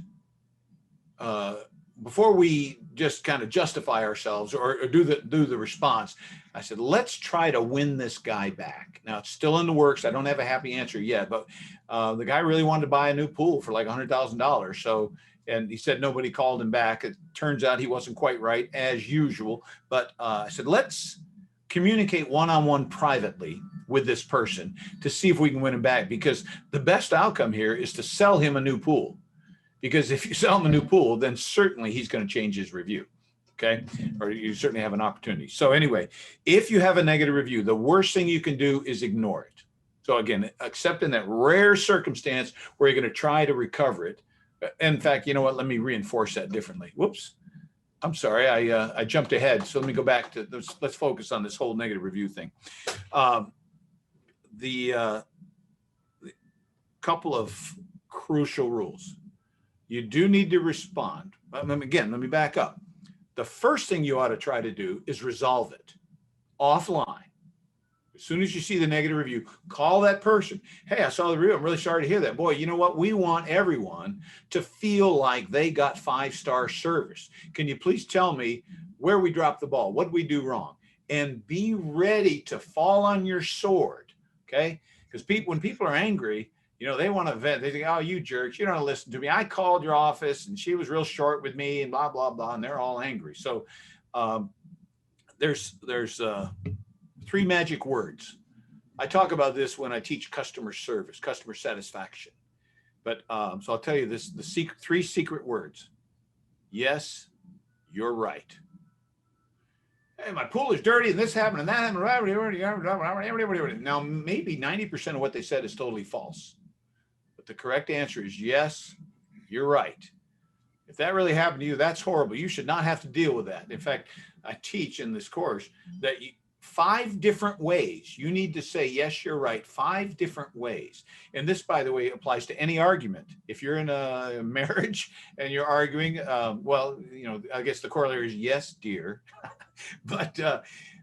kind of justify ourselves or do the response, I said, let's try to win this guy back. Now it's still in the works. I don't have a happy answer yet, but the guy really wanted to buy a new pool for like $100,000. So, and he said nobody called him back. It turns out he wasn't quite right as usual. But I said, let's communicate one-on-one privately with this person to see if we can win him back, because the best outcome here is to sell him a new pool. Because if you sell him a new pool, then certainly he's going to change his review. Okay. Or you certainly have an opportunity. So anyway, if you have a negative review, the worst thing you can do is ignore it. So again, except in that rare circumstance where you're going to try to recover it. In fact, you know what? Let me reinforce that differently. Whoops. I'm sorry. I jumped ahead. So let me go back to this. Let's focus on this whole negative review thing. The couple of crucial rules. You do need to respond. Again, let me back up. The first thing you ought to try to do is resolve it offline. As soon as you see the negative review, call that person. Hey, I saw the review. I'm really sorry to hear that. Boy, you know what? We want everyone to feel like they got 5-star service. Can you please tell me where we dropped the ball? What did we do wrong? And be ready to fall on your sword, okay? Because when people are angry, they want to vent. They think, oh, you jerks, you don't listen to me. I called your office and she was real short with me and blah, blah, blah. And they're all angry. So there's 3 magic words. I talk about this when I teach customer service, customer satisfaction. But so I'll tell you this, the 3 secret words. Yes, you're right. hey, my pool is dirty and this happened and that happened. Now, maybe 90% of what they said is totally false. But the correct answer is yes, you're right. If that really happened to you, that's horrible. You should not have to deal with that. In fact, I teach in this course that 5 different ways you need to say, yes, you're right, 5 different ways. And this, by the way, applies to any argument. If you're in a marriage and you're arguing, well, you know, I guess the corollary is yes, dear. But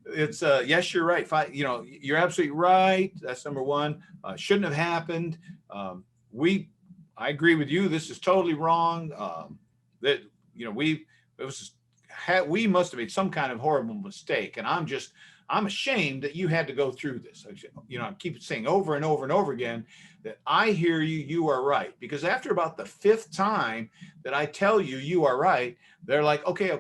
it's yes, you're right. 5, you know, you're absolutely right. That's number 1. Shouldn't have happened. I agree with you. This is totally wrong. That, you know, we must have made some kind of horrible mistake. And I'm ashamed that you had to go through this. You know, I keep saying over and over and over again that I hear you, you are right. Because after about the 5th time that I tell you, you are right, they're like, okay,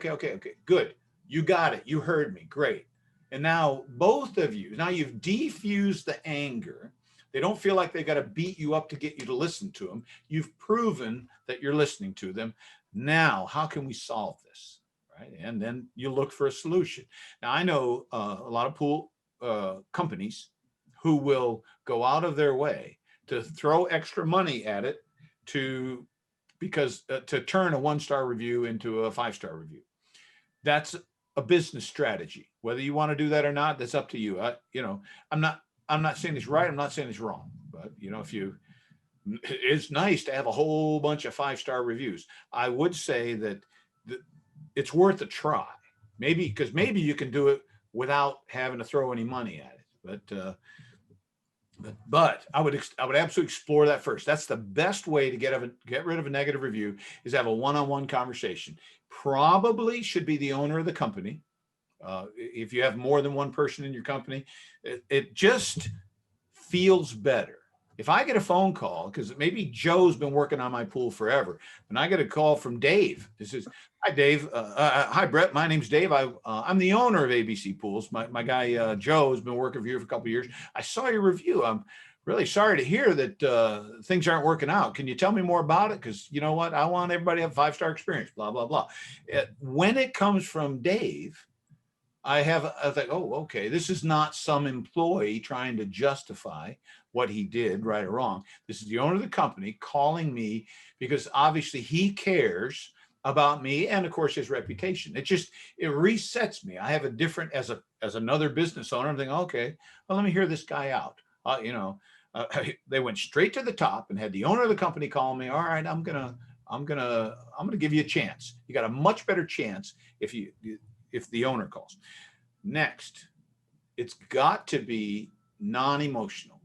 good. You got it. You heard me. Great. And now both of you, now you've defused the anger. They don't feel like they've got to beat you up to get you to listen to them. You've proven that you're listening to them. Now, how can we solve this? Right? And then you look for a solution. Now, I know a lot of pool companies who will go out of their way to throw extra money at it to turn a 1-star review into a 5-star review. That's a business strategy. Whether you want to do that or not, that's up to you. You know, I'm not saying it's right. I'm not saying it's wrong. But you know, it's nice to have a whole bunch of 5-star reviews. I would say that it's worth a try. Maybe because maybe you can do it without having to throw any money at it. But I would absolutely explore that first. That's the best way to get rid of a negative review, is have a one-on-one conversation. Probably should be the owner of the company. If you have more than one person in your company, it just feels better. If I get a phone call, because maybe Joe's been working on my pool forever, and I get a call from Dave. This is, hi, Dave. Hi, Brett. My name's Dave. I'm the owner of ABC Pools. My guy, Joe, has been working for you for a couple of years. I saw your review. I'm really sorry to hear that things aren't working out. Can you tell me more about it? Because you know what? I want everybody to have a 5-star experience, blah, blah, blah. When it comes from Dave, I think, oh, okay, this is not some employee trying to justify what he did, right or wrong. This is the owner of the company calling me because obviously he cares about me and of course his reputation. It resets me. I have a different, as another business owner, I'm thinking, okay, well, let me hear this guy out. They went straight to the top and had the owner of the company call me. All right, I'm gonna give you a chance. You got a much better chance if the owner calls. Next, it's got to be non-emotional.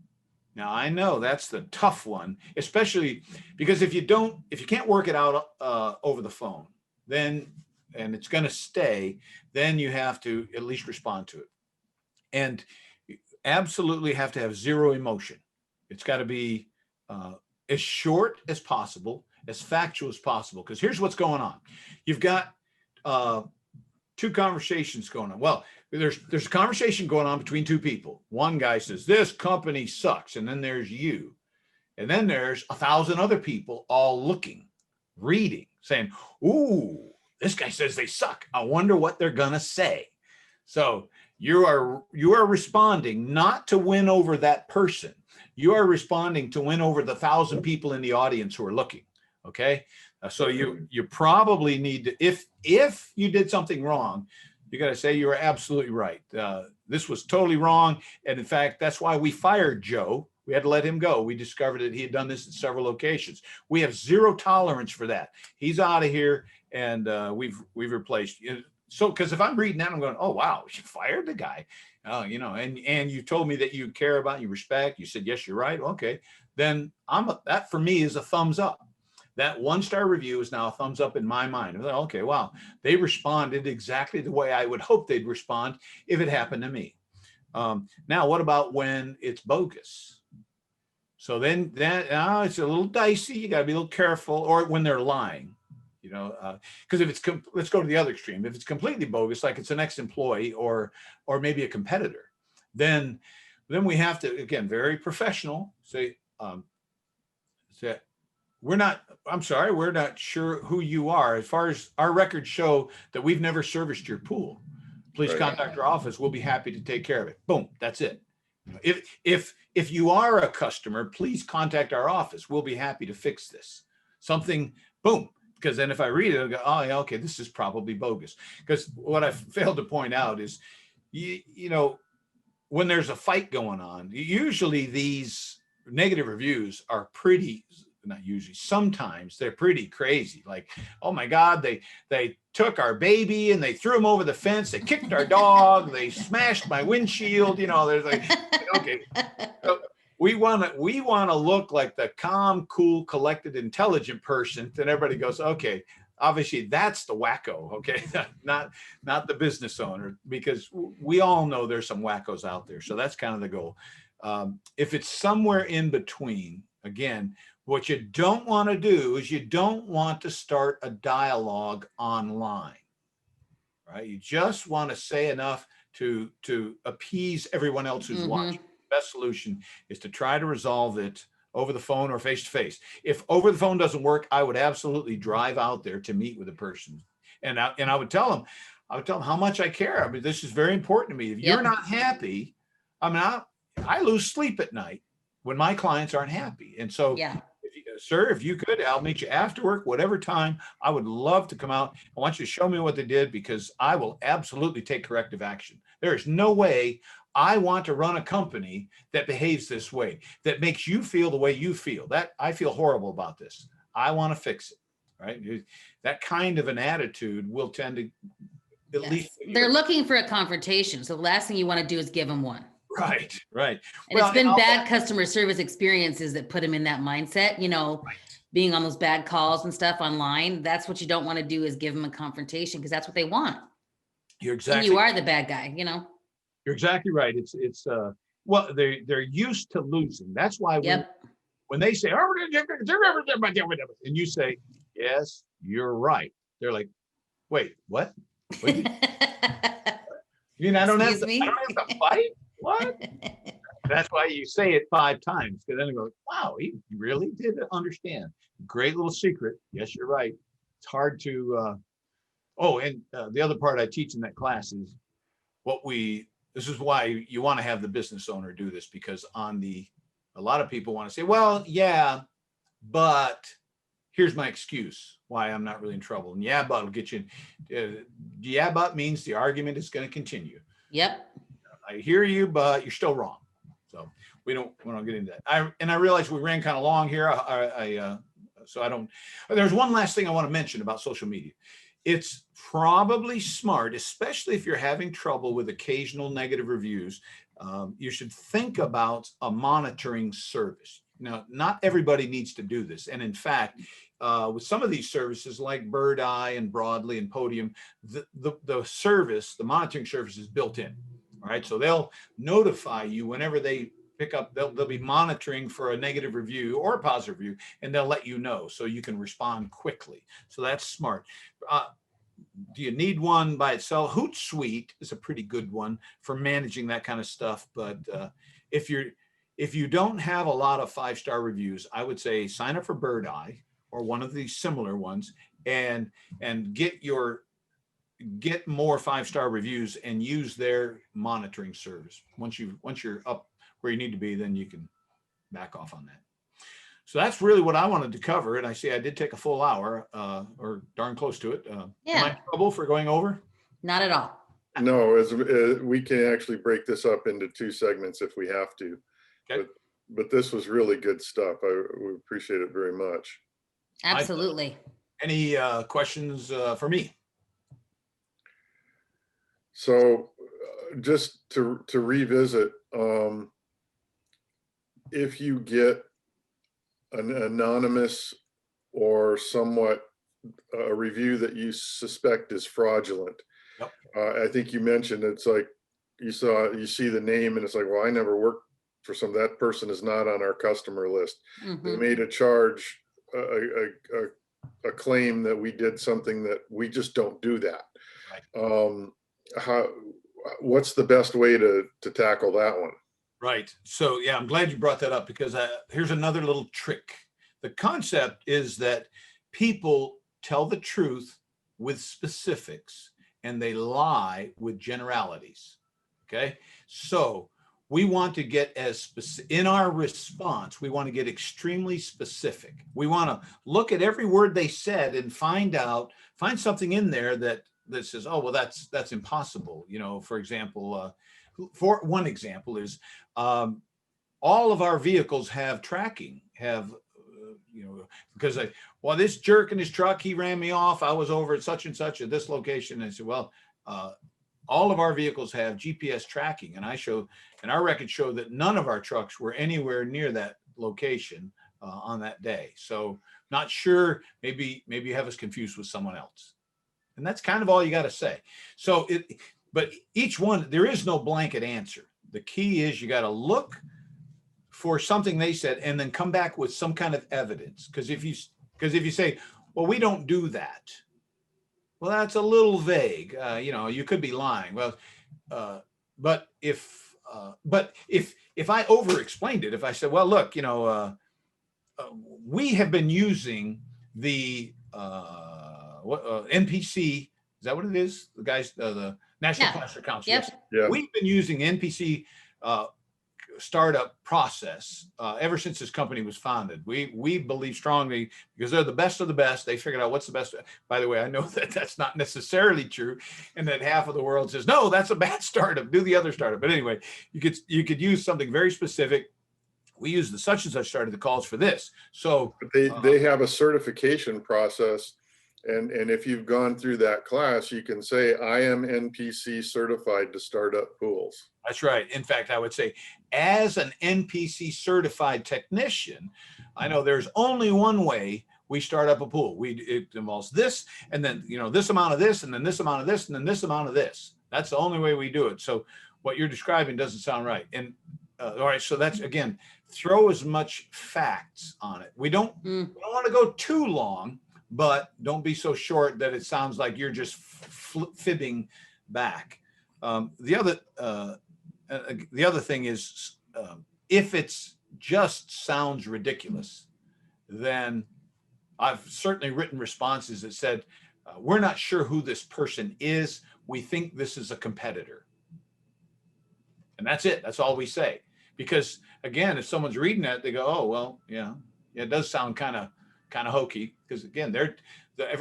Now, I know that's the tough one, especially because if you can't work it out over the phone, then, and it's going to stay, then you have to at least respond to it. And you absolutely have to have 0 emotion. It's got to be as short as possible, as factual as possible, because here's what's going on. You've got 2 conversations going on. Well, there's a conversation going on between 2 people. One guy says, this company sucks. And then there's you. And then there's 1,000 other people all looking, reading, saying, ooh, this guy says they suck. I wonder what they're going to say. So you are responding not to win over that person. You are responding to win over the 1,000 people in the audience who are looking. Okay. So you probably need to, if you did something wrong, you got to say you were absolutely right. This was totally wrong. And in fact, that's why we fired Joe. We had to let him go. We discovered that he had done this at several locations. We have 0 tolerance for that. He's out of here, and we've replaced. So, because if I'm reading that, I'm going, oh wow, she fired the guy. And you told me that you care about, you respect. You said yes, you're right. Okay, then that for me is a thumbs up. That 1-star review is now a thumbs up in my mind. I'm like, okay, wow, they responded exactly the way I would hope they'd respond if it happened to me. Now, what about when it's bogus? So then it's a little dicey. You got to be a little careful, or when they're lying, because if it's, let's go to the other extreme. If it's completely bogus, like it's an ex-employee or maybe a competitor, then we have to, again, very professional, say, we're not sure who you are. As far as our records show that we've never serviced your pool. please Right. contact our office. We'll be happy to take care of it. Boom, that's it. If you are a customer, please contact our office. We'll be happy to fix this. Something, boom. Because then if I read it, I'll go, oh yeah, okay, this is probably bogus. Because what I failed to point out is, you know, when there's a fight going on, usually these negative reviews are pretty, not usually, sometimes they're pretty crazy. Like, oh my God, they took our baby and they threw him over the fence. They kicked our dog. They smashed my windshield. You know, there's like, okay. So we want to look like the calm, cool, collected, intelligent person. Then everybody goes, okay, obviously that's the wacko. Okay. not the business owner, because we all know there's some wackos out there. So that's kind of the goal. If it's somewhere in between, again, what you don't want to do is you don't want to start a dialogue online, right? You just want to say enough to appease everyone else who's watching. The best solution is to try to resolve it over the phone or face to face. If over the phone doesn't work, I would absolutely drive out there to meet with a person. And I would tell them, how much I care. I mean, this is very important to me. If you're not happy, I mean, I lose sleep at night when my clients aren't happy. And so, sir, if you could, I'll meet you after work, whatever time. I would love to come out. I want you to show me what they did, because I will absolutely take corrective action. There is no way I want to run a company that behaves this way, that makes you feel the way you feel. That I feel horrible about this. I want to fix it. Right? That kind of an attitude will tend to at least. They're looking for a confrontation. So the last thing you want to do is give them one. Right. And it's been bad customer service experiences that put them in that mindset, you know, being on those bad calls and stuff online. That's what you don't want to do, is give them a confrontation, because that's what they want. You're exactly. And you are the bad guy, you know. You're exactly right. It's well, they're used to losing. That's why when they say, and you say, yes, you're right. They're like, wait, what? You mean I don't have to fight? What? That's why you say it 5 times, because then they go, wow, he really did understand. Great little secret. Yes, you're right. It's hard to. The other part I teach in that class is this is why you want to have the business owner do this, because a lot of people want to say, well, yeah, but here's my excuse why I'm not really in trouble. And yeah, but will get you. Yeah, but means the argument is going to continue. Yep. I hear you, but you're still wrong. So we don't get into that. I realize we ran kind of long here. So I don't. There's one last thing I want to mention about social media. It's probably smart, especially if you're having trouble with occasional negative reviews. You should think about a monitoring service. Now, not everybody needs to do this. And in fact, with some of these services like Bird Eye and Broadly and Podium, the monitoring service is built in. All right. So they'll notify you whenever they pick up, they'll be monitoring for a negative review or a positive review, and they'll let you know so you can respond quickly. So that's smart. Do you need one by itself? Hootsuite is a pretty good one for managing that kind of stuff. But if you don't have a lot of 5-star reviews, I would say sign up for Bird Eye or one of these similar ones, and get more 5-star reviews and use their monitoring service. Once you're up where you need to be, then you can back off on that. So that's really what I wanted to cover. And I see I did take a full hour, or darn close to it. Am I in trouble for going over? Not at all. No, we can actually break this up into 2 segments if we have to. Okay. But this was really good stuff. We appreciate it very much. Absolutely. Any questions for me? So just to revisit, if you get an anonymous or somewhat a review that you suspect is fraudulent, I think you mentioned it's like you see the name and it's like, well, I never worked for that person is not on our customer list. They made a charge, a claim that we did something that we just don't do that. Right. What's the best way to tackle that one? Right. So yeah, I'm glad you brought that up, because here's another little trick. The concept is that people tell the truth with specifics, and they lie with generalities. Okay. So we want to get as specific in our response. We want to get extremely specific. We want to look at every word they said and find something in there that says, oh, well, that's impossible. You know, for example, for one example is all of our vehicles have tracking, because this jerk in his truck, he ran me off. I was over at such and such at this location. And I said, well, all of our vehicles have GPS tracking, and our records show that none of our trucks were anywhere near that location on that day. So not sure, maybe you have us confused with someone else. And that's kind of all you got to say. So but each one, there is no blanket answer. The key is you got to look for something they said and then come back with some kind of evidence. Because if you say, well, we don't do that, well, that's a little vague. You could be lying. Well, but if I over-explained it, if I said, well, look, we have been using the NPC. Is that what it is? The guys, the National Plaster Council. Yep. Yes. Yeah. We've been using NPC startup process ever since this company was founded. We believe strongly because they're the best of the best. They figured out what's the best. By the way, I know that that's not necessarily true, and that half of the world says no, that's a bad startup. Do the other startup. But anyway, you could use something very specific. We use the such and such startup that calls for this. So they have a certification process. And if you've gone through that class, you can say, I am NPC certified to start up pools. That's right. In fact, I would say as an NPC certified technician, I know there's only one way we start up a pool. It involves this, and then, this amount of this, and then this amount of this, and then this amount of this. That's the only way we do it. So what you're describing doesn't sound right. And all right, so that's, again, throw as much facts on it. We don't want to go too long, but don't be so short that it sounds like you're just fibbing back. The other thing is, if it's just sounds ridiculous, then I've certainly written responses that said, we're not sure who this person is. We think this is a competitor. And that's it. That's all we say. Because again, if someone's reading that, they go, oh, well, yeah, it does sound kind of hokey, because again, the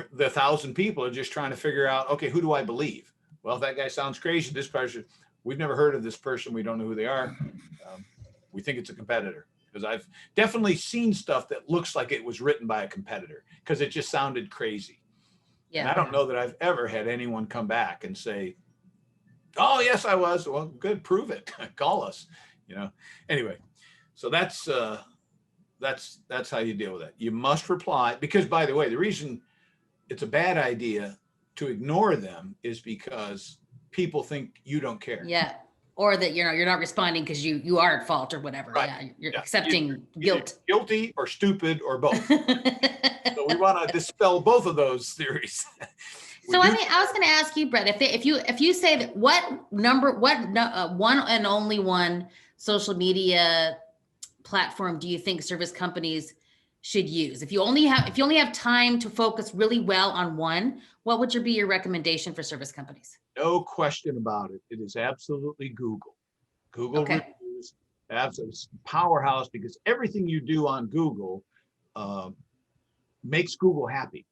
1,000 people are just trying to figure out, okay, who do I believe? Well, if that guy sounds crazy, this person, we've never heard of this person, we don't know who they are, we think it's a competitor. Because I've definitely seen stuff that looks like it was written by a competitor because it just sounded crazy. Yeah. And I don't know that I've ever had anyone come back and say, oh yes, I was. Well, good, prove it. Call us. Anyway, so that's how you deal with it. You must reply, because, by the way, the reason it's a bad idea to ignore them is because people think you don't care. Yeah. Or that you're not responding because you are at fault or whatever. Right. Yeah. You're accepting guilt. Guilty or stupid or both. So we want to dispel both of those theories. So I was going to ask you, Brett, if you say that one and only one social media platform do you think service companies should use? If you only have time to focus really well on one, what would be your recommendation for service companies? No question about it. It is absolutely Google. Google reviews, absolutely powerhouse, because everything you do on Google makes Google happy.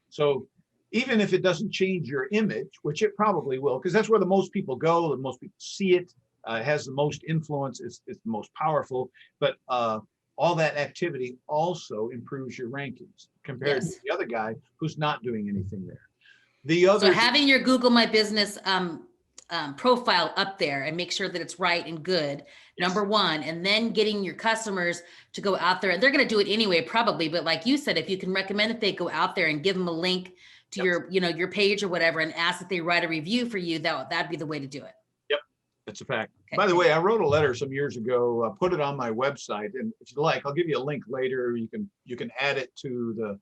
So even if it doesn't change your image, which it probably will, because that's where the most people go, the most people see it, has the most influence, it's the most powerful, but all that activity also improves your rankings compared to the other guy who's not doing anything there. So having your Google My Business profile up there and make sure that it's right and good, number one, and then getting your customers to go out there. They're going to do it anyway, probably, but like you said, if you can recommend that they go out there and give them a link to your page or whatever, and ask that they write a review for you, that'd be the way to do it. Yep, that's a fact. Okay. By the way, I wrote a letter some years ago, put it on my website, and if you like, I'll give you a link later. You can add it to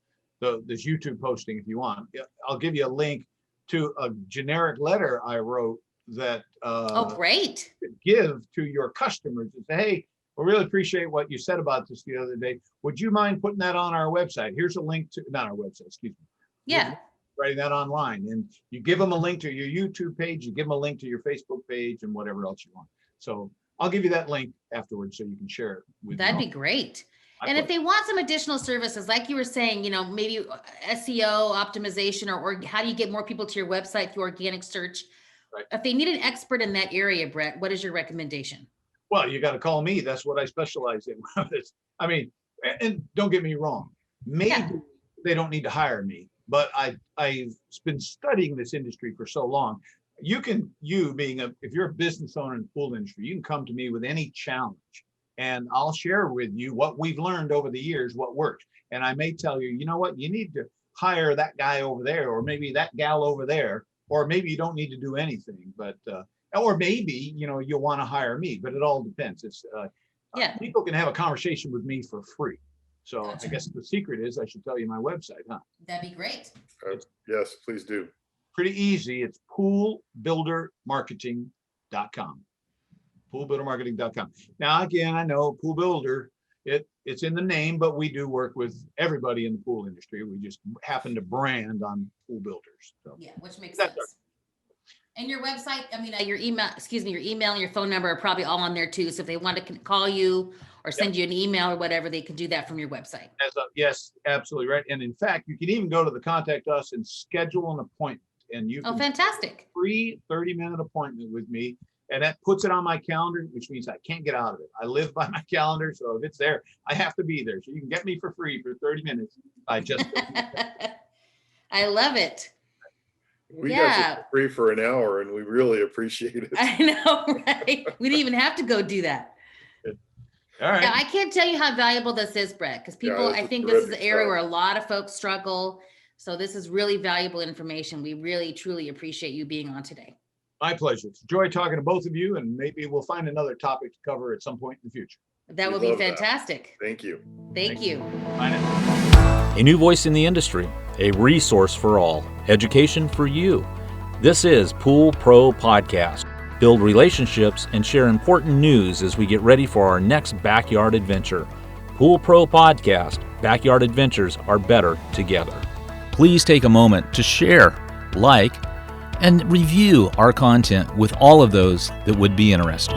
this YouTube posting if you want. I'll give you a link to a generic letter I wrote that great, give to your customers and say, hey, we really appreciate what you said about this the other day. Would you mind putting that on our website? Here's a link to, not our website, excuse me. Yeah. writing that online, and you give them a link to your YouTube page, you give them a link to your Facebook page, and whatever else you want. So I'll give you that link afterwards so you can share it with That'd me. be great. I And if put- they want some additional services, like you were saying, maybe SEO optimization, or how do you get more people to your website through organic search? Right. If they need an expert in that area, Brett, what is your recommendation? Well, you got to call me. That's what I specialize in. I mean, and don't get me wrong, maybe Yeah. they don't need to hire me, but I've been studying this industry for so long. If you're a business owner in the pool industry, you can come to me with any challenge, and I'll share with you what we've learned over the years, what works. And I may tell you, you know what, you need to hire that guy over there, or maybe that gal over there, or maybe you don't need to do anything, but or maybe you'll want to hire me, but it all depends. It's Yeah. people can have a conversation with me for free. So Gotcha. I guess the secret is I should tell you my website, huh? That'd be great. Yes, please do. Pretty easy. It's poolbuildermarketing.com. Poolbuildermarketing.com. Now, again, I know pool builder, it's in the name, but we do work with everybody in the pool industry. We just happen to brand on pool builders. So Yeah, which makes That's sense. And your website, your email and your phone number are probably all on there too. So if they want to call you or send you an email or whatever, they can do that from your website. yes, absolutely right. And in fact, you can even go to the contact us and schedule an appointment, and you Oh, can fantastic. free 30-minute appointment with me. And that puts it on my calendar, which means I can't get out of it. I live by my calendar. So if it's there, I have to be there. So you can get me for free for 30 minutes. I love it. We got Yeah. you for free for an hour, and we really appreciate it. I know, right? We didn't even have to go do that. All right. Yeah, I can't tell you how valuable this is, Brett, because people, this I is think this is an terrific area stuff. where a lot of folks struggle. So this is really valuable information. We really, truly appreciate you being on today. My pleasure. It's a joy talking to both of you, and maybe we'll find another topic to cover at some point in the future. That We would be love that. fantastic. Thank you. Thank you. Bye now. A new voice in the industry, a resource for all, education for you. This is Pool Pro Podcast. Build relationships and share important news as we get ready for our next backyard adventure. Pool Pro Podcast. Backyard adventures are better together. Please take a moment to share, like, and review our content with all of those that would be interested.